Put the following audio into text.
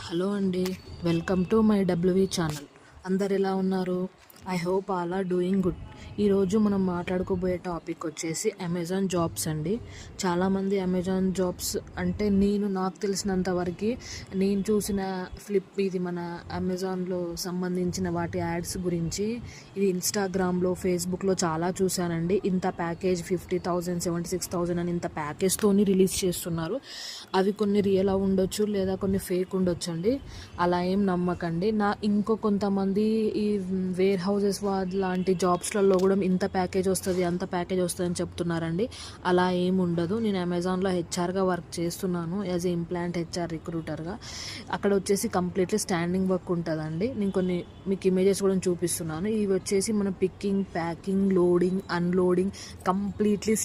Hello అండి, welcome to my డబ్ల్యూవి channel. అందరు ఎలా ఉన్నారు? I hope all are doing good. ఈరోజు మనం మాట్లాడుకోబోయే టాపిక్ వచ్చేసి అమెజాన్ జాబ్స్ అండి. చాలామంది అమెజాన్ జాబ్స్ అంటే నాకు తెలిసినంత వరకు నేను చూసిన ఇది మన అమెజాన్లో సంబంధించిన వాటి యాడ్స్ గురించి ఇది ఇన్స్టాగ్రామ్లో, ఫేస్బుక్లో చాలా చూశానండి. ఇంత ప్యాకేజ్ 50,000, 76,000 అని ఇంత ప్యాకేజ్తోని రిలీజ్ చేస్తున్నారు. అవి కొన్ని రియల్ ఉండొచ్చు, లేదా కొన్ని ఫేక్ ఉండొచ్చు అండి. అలా ఏం నమ్మకండి. ఇంకో కొంతమంది ఈ వేర్ హౌసెస్ లాంటి జాబ్స్లలో కూడా ఇంత ప్యాకేజ్ వస్తుంది, అంత ప్యాకేజ్ వస్తుంది అని చెప్తున్నారండి. అలా ఏమి ఉండదు. నేను అమెజాన్లో హెచ్ఆర్గా వర్క్ చేస్తున్నాను, యాజ్ ఏ ఇంప్లాంట్ హెచ్ఆర్ రిక్రూటర్గా. అక్కడ వచ్చేసి కంప్లీట్లీ స్టాండింగ్ వర్క్ ఉంటుందండి. నేను కొన్ని మీకు ఇమేజెస్ కూడా చూపిస్తున్నాను. ఇవి వచ్చేసి మన picking, packing, loading, unloading, completely